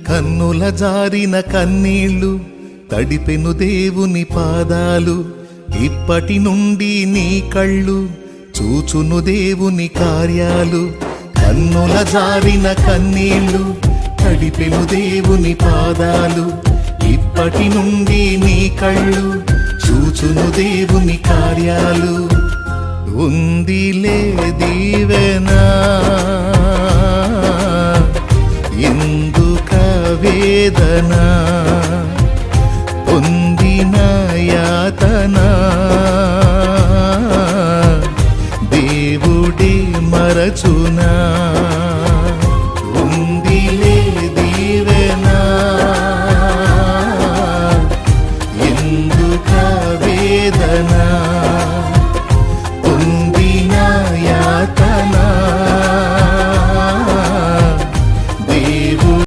కన్నుల జారిన కన్నీళ్లు తడిపెను దేవుని పాదాలు, ఇప్పటి నుండి నీ కళ్ళు చూచును దేవుని కార్యాలు. కన్నుల జారిన కన్నీళ్లు తడిపెను దేవుని పాదాలు, ఇప్పటి నుండి నీ కళ్ళు చూచును దేవుని కార్యాలు. ఉందిలే దీవెనా ఎందుక వేదనా.